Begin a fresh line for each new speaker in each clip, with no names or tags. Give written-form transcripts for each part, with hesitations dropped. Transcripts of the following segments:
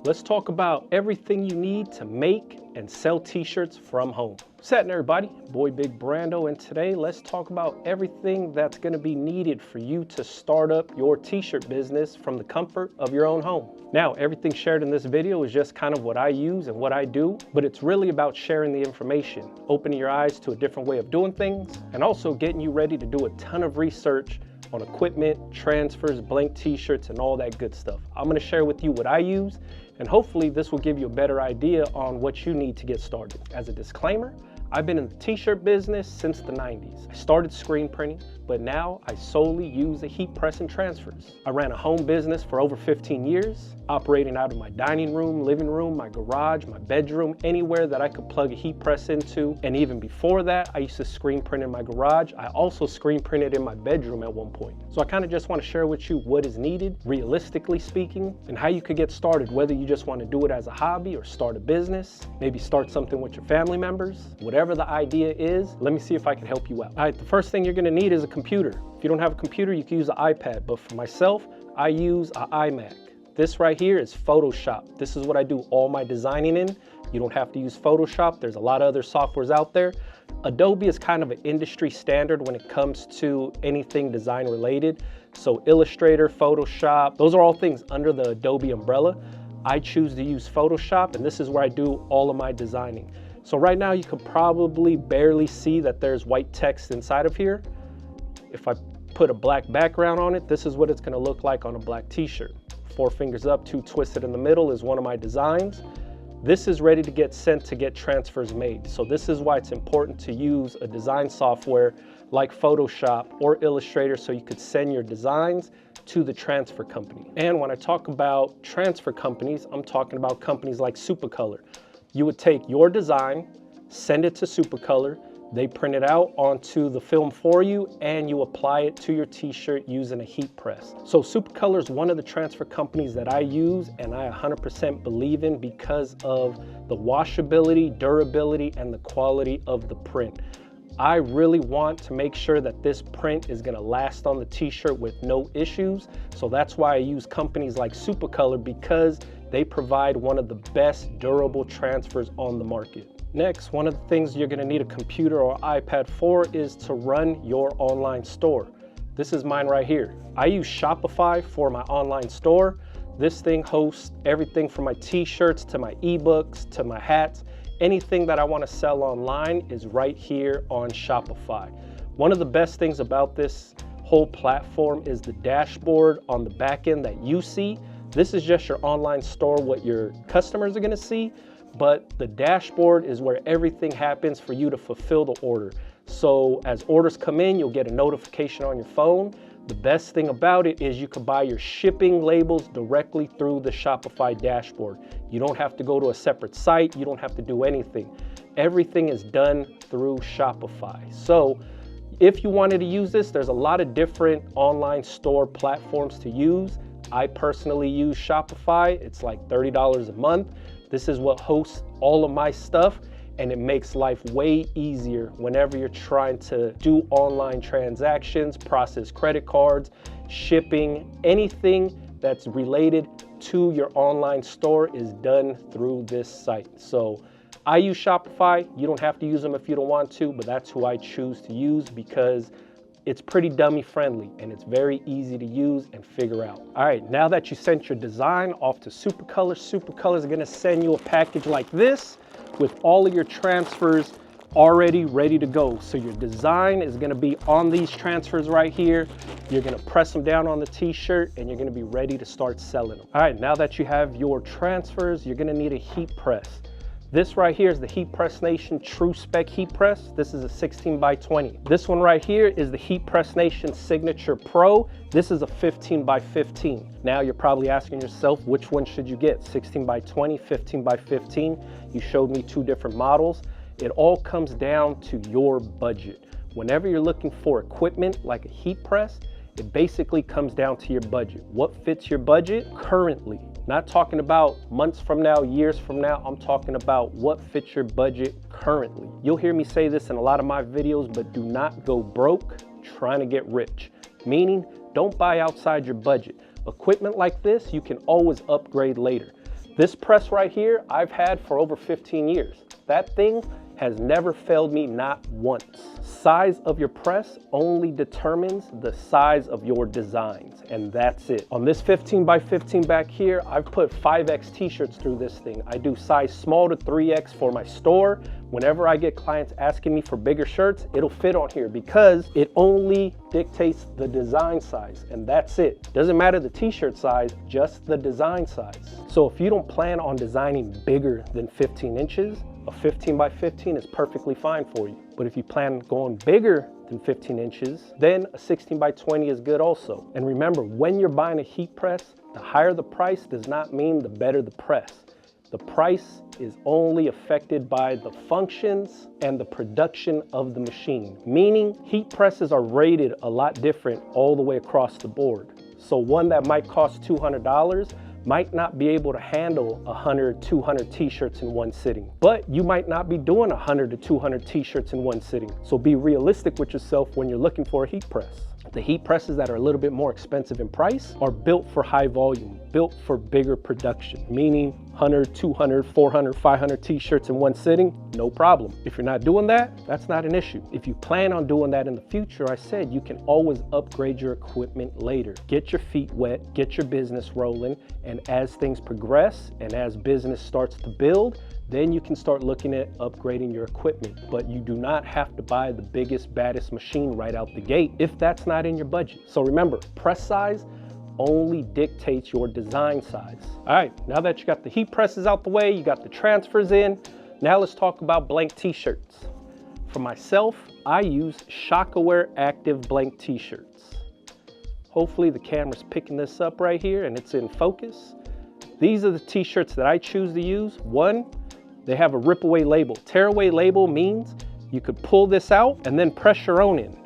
let's talk about everything you need to make and sell t-shirts from home. What's happening, everybody? Boy Big Brando, and today let's talk about everything that's going to be needed for you to start up your t-shirt business from the comfort of your own home. Now, everything shared in this video is just kind of what I use and what I do, but it's really about sharing the information, opening your eyes to a different way of doing things, and also getting you ready to do a ton of research on equipment, transfers, blank t-shirts, and all that good stuff. I'm going to share with you what I use, and hopefully this will give you a better idea on what you need to get started. As a disclaimer, I've been in the t-shirt business since the 90s. I started screen printing, but now I solely use a heat press and transfers. I ran a home business for over 15 years, operating out of my dining room, living room, my garage, my bedroom, anywhere that I could plug a heat press into. And even before that, I used to screen print in my garage. I also screen printed in my bedroom at one point. So I kind of just want to share with you what is needed, realistically speaking, and how you could get started, whether you just want to do it as a hobby or start a business, maybe start something with your family members. Whatever the idea is, let me see if I can help you out. All right, the first thing you're going to need is a computer. If you don't have a computer, you can use an iPad, but for myself, I use an iMac. This right here is Photoshop. This is what I do all my designing in. You don't have to use Photoshop. There's a lot of other softwares out there. Adobe is kind of an industry standard when it comes to anything design related. So Illustrator, Photoshop, those are all things under the Adobe umbrella. I choose to use Photoshop, and this is where I do all of my designing. So right now you can probably barely see that there's white text inside of here. If I put a black background on it, this is what it's going to look like on a black t-shirt. 4 fingers up, 2 twisted in the middle is one of my designs. This is ready to get sent to get transfers made. So this is why it's important to use a design software like Photoshop or Illustrator so you could send your designs to the transfer company. And when I talk about transfer companies, I'm talking about companies like Supacolor. You would take your design, send it to Supacolor, they print it out onto the film for you, and you apply it to your t-shirt using a heat press. So Supacolor is one of the transfer companies that I use and I 100% believe in because of the washability, durability, and the quality of the print. I really want to make sure that this print is going to last on the t-shirt with no issues. So that's why I use companies like Supacolor, because they provide one of the best durable transfers on the market. Next, one of the things you're going to need a computer or iPad for is to run your online store. This is mine right here. I use Shopify for my online store. This thing hosts everything from my t-shirts to my ebooks to my hats. Anything that I want to sell online is right here on Shopify. One of the best things about this whole platform is the dashboard on the back end that you see. This is just your online store, what your customers are going to see. But the dashboard is where everything happens for you to fulfill the order. So as orders come in, you'll get a notification on your phone. The best thing about it is you can buy your shipping labels directly through the Shopify dashboard. You don't have to go to a separate site. You don't have to do anything. Everything is done through Shopify. So if you wanted to use this, there's a lot of different online store platforms to use. I personally use Shopify. It's like $30 a month. This is what hosts all of my stuff, and it makes life way easier whenever you're trying to do online transactions, process credit cards, shipping, anything that's related to your online store is done through this site. So I use Shopify. You don't have to use them if you don't want to, but that's who I choose to use because it's pretty dummy friendly and it's very easy to use and figure out. All right, now that you sent your design off to Supacolor, Supacolor is gonna send you a package like this with all of your transfers already ready to go. So your design is gonna be on these transfers right here. You're gonna press them down on the t-shirt and you're gonna be ready to start selling them. All right, now that you have your transfers, you're gonna need a heat press. This right here is the Heat Press Nation True Spec Heat Press. This is a 16x20. This one right here is the Heat Press Nation Signature Pro. This is a 15x15. Now you're probably asking yourself, which one should you get? 16x20, 15x15. You showed me 2 different models. It all comes down to your budget. Whenever you're looking for equipment like a heat press, it basically comes down to your budget. What fits your budget currently? Not talking about months from now, years from now. I'm talking about what fits your budget currently. You'll hear me say this in a lot of my videos, but do not go broke trying to get rich. Meaning, don't buy outside your budget. Equipment like this, you can always upgrade later. This press right here, I've had for over 15 years. That thing has never failed me, not once. Size of your press only determines the size of your designs, and that's it. On this 15 by 15 back here, I've put 5X t-shirts through this thing. I do size small to 3X for my store. Whenever I get clients asking me for bigger shirts, it'll fit on here because it only dictates the design size, and that's it. Doesn't matter the t-shirt size, just the design size. So if you don't plan on designing bigger than 15 inches, a 15 by 15 is perfectly fine for you. But if you plan on going bigger than 15 inches, then a 16 by 20 is good also. And remember, when you're buying a heat press, the higher the price does not mean the better the press. The price is only affected by the functions and the production of the machine. Meaning, heat presses are rated a lot different all the way across the board. So one that might cost $200 might not be able to handle 100, 200 t-shirts in one sitting. But you might not be doing 100 to 200 t-shirts in one sitting. So be realistic with yourself when you're looking for a heat press. The heat presses that are a little bit more expensive in price are built for high volume, built for bigger production, meaning 100, 200, 400, 500 t-shirts in one sitting, no problem. If you're not doing that, that's not an issue. If you plan on doing that in the future, I said you can always upgrade your equipment later. Get your feet wet, get your business rolling, and as things progress and as business starts to build, then you can start looking at upgrading your equipment. But you do not have to buy the biggest, baddest machine right out the gate if that's not in your budget. So remember, press size only dictates your design size. All right, now that you got the heat presses out the way, you got the transfers in, now let's talk about blank t-shirts. For myself, I use Shockaware Active blank t-shirts. Hopefully the camera's picking this up right here and it's in focus. These are the t-shirts that I choose to use. One, they have a rip away label. Tear away label means you could pull this out and then press your own in.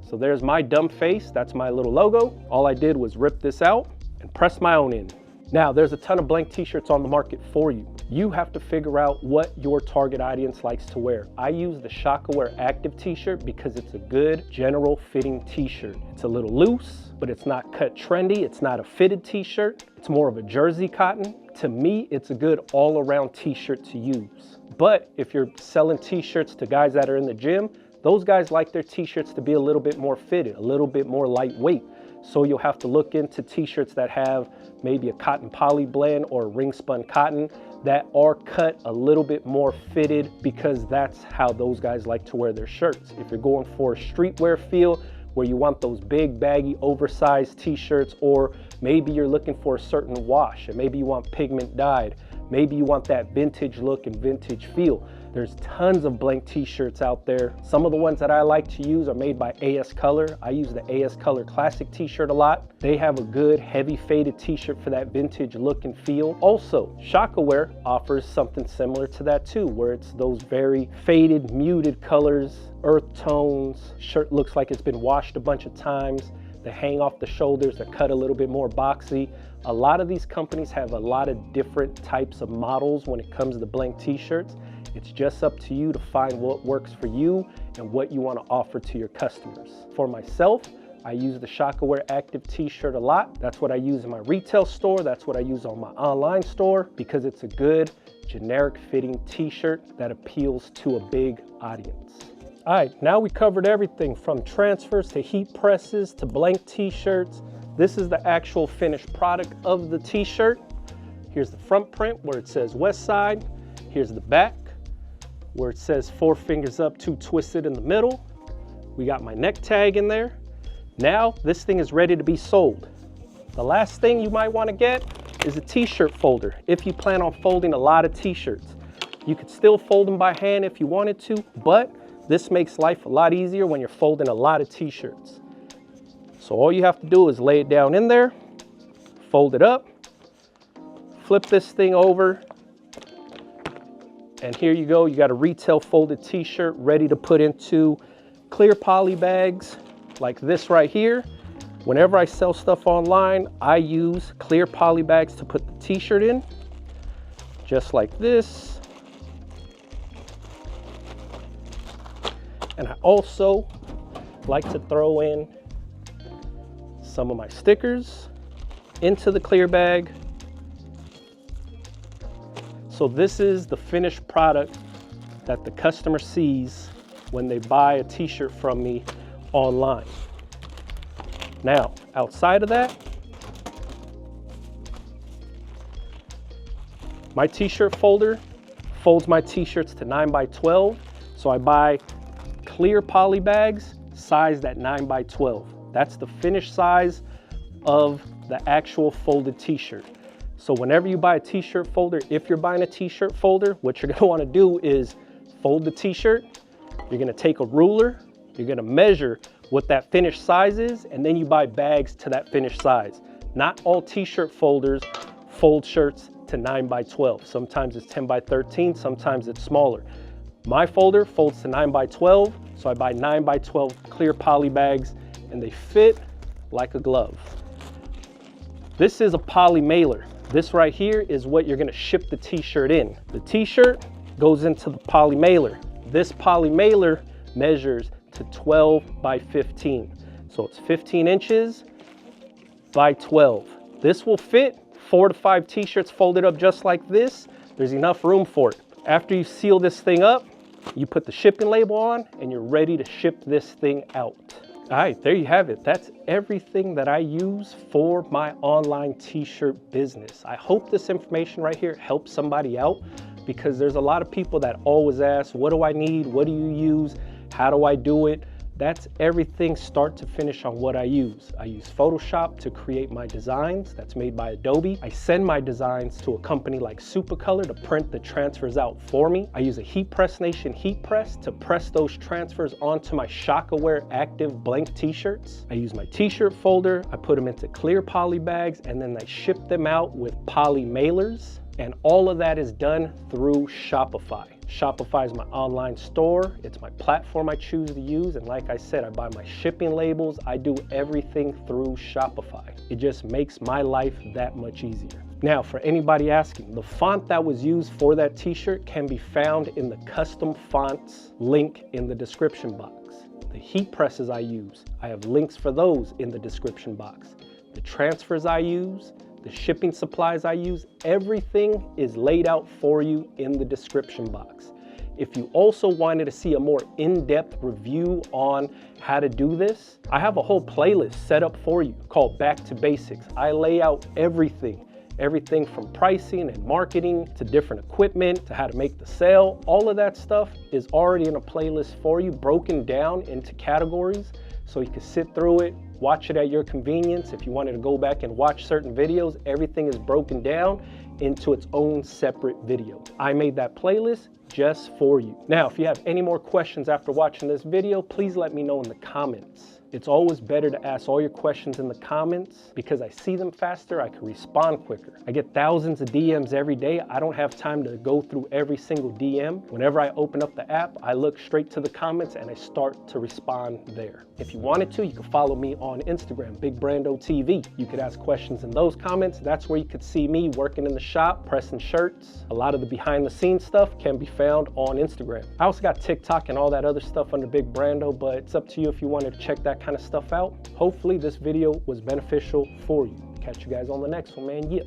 So there's my dumb face, that's my little logo. All I did was rip this out and press my own in. Now there's a ton of blank t-shirts on the market for you. You have to figure out what your target audience likes to wear. I use the Shockaware Active t-shirt because it's a good general fitting t-shirt. It's a little loose, but it's not cut trendy. It's not a fitted t-shirt. It's more of a jersey cotton. To me, it's a good all-around t-shirt to use. But if you're selling t-shirts to guys that are in the gym, those guys like their t-shirts to be a little bit more fitted, a little bit more lightweight. So you'll have to look into t-shirts that have maybe a cotton poly blend or a ring spun cotton that are cut a little bit more fitted because that's how those guys like to wear their shirts. If you're going for a streetwear feel where you want those big baggy oversized t-shirts, or maybe you're looking for a certain wash and maybe you want pigment dyed, maybe you want that vintage look and vintage feel. There's tons of blank t-shirts out there. Some of the ones that I like to use are made by AS Color. I use the AS Color Classic t-shirt a lot. They have a good heavy faded t-shirt for that vintage look and feel. Also, Shockaware offers something similar to that too, where it's those very faded, muted colors, earth tones. Shirt looks like it's been washed a bunch of times. They hang off the shoulders, they're cut a little bit more boxy. A lot of these companies have a lot of different types of models when it comes to blank t-shirts. It's just up to you to find what works for you and what you want to offer to your customers. For myself, I use the Shockaware Active t-shirt a lot. That's what I use in my retail store. That's what I use on my online store because it's a good generic fitting t-shirt that appeals to a big audience. All right, now we covered everything from transfers to heat presses to blank t-shirts. This is the actual finished product of the t-shirt. Here's the front print where it says West Side. Here's the back where it says 4 fingers up, 2 twisted in the middle. We got my neck tag in there. Now this thing is ready to be sold. The last thing you might want to get is a t-shirt folder if you plan on folding a lot of t-shirts. You could still fold them by hand if you wanted to, but this makes life a lot easier when you're folding a lot of t-shirts. So all you have to do is lay it down in there, fold it up, flip this thing over, and here you go. You got a retail folded t-shirt ready to put into clear poly bags like this right here. Whenever I sell stuff online, I use clear poly bags to put the t-shirt in, just like this. And I also like to throw in some of my stickers into the clear bag So this is the finished product that the customer sees when they buy a t-shirt from me online. Now, outside of that, my t-shirt folder folds my t-shirts to 9x12. So I buy clear poly bags sized at 9x12. That's the finished size of the actual folded t-shirt. So whenever you buy a t-shirt folder, if you're buying a t-shirt folder, what you're gonna wanna do is fold the t-shirt. You're gonna take a ruler, you're gonna measure what that finished size is, and then you buy bags to that finished size. Not all t-shirt folders fold shirts to 9x12. Sometimes it's 10x13, sometimes it's smaller. My folder folds to 9x12, so I buy 9x12 clear poly bags, and they fit like a glove. This is a poly mailer. This right here is what you're gonna ship the t-shirt in. The t-shirt goes into the poly mailer. This poly mailer measures to 12x15. So it's 15 inches by 12. This will fit 4 to 5 t-shirts folded up just like this. There's enough room for it. After you seal this thing up, you put the shipping label on and you're ready to ship this thing out. All right, there you have it. That's everything that I use for my online t-shirt business. I hope this information right here helps somebody out, because there's a lot of people that always ask, what do I need? What do you use? How do I do it? That's everything start to finish on what I use. I use Photoshop to create my designs. That's made by Adobe. I send my designs to a company like Supacolor to print the transfers out for me. I use a Heat Press Nation heat press to press those transfers onto my Shockaware Active blank t-shirts. I use my t-shirt folder. I put them into clear poly bags, and then I ship them out with poly mailers. And all of that is done through Shopify. Shopify is my online store. It's my platform I choose to use. And like I said, I buy my shipping labels. I do everything through Shopify. It just makes my life that much easier. Now, for anybody asking, the font that was used for that t-shirt can be found in the custom fonts link in the description box. The heat presses I use, I have links for those in the description box. The transfers I use, the shipping supplies I use, everything is laid out for you in the description box. If you also wanted to see a more in-depth review on how to do this, I have a whole playlist set up for you called Back to Basics. I lay out everything from pricing and marketing to different equipment to how to make the sale. All of that stuff is already in a playlist for you, broken down into categories, so you can sit through it, watch it at your convenience. If you wanted to go back and watch certain videos, everything is broken down into its own separate video. I made that playlist just for you. Now, if you have any more questions after watching this video, please let me know in the comments. It's always better to ask all your questions in the comments, because I see them faster, I can respond quicker. I get thousands of DMs every day. I don't have time to go through every single DM. Whenever I open up the app, I look straight to the comments and I start to respond there. If you wanted to, you can follow me on Instagram, Big Brando TV. You could ask questions in those comments. That's where you could see me working in the shop, pressing shirts. A lot of the behind the scenes stuff can be found on Instagram. I also got TikTok and all that other stuff under Big Brando, but it's up to you if you wanted to check that kind of stuff out. Hopefully this video was beneficial for you. Catch you guys on the next one, man. Yeah.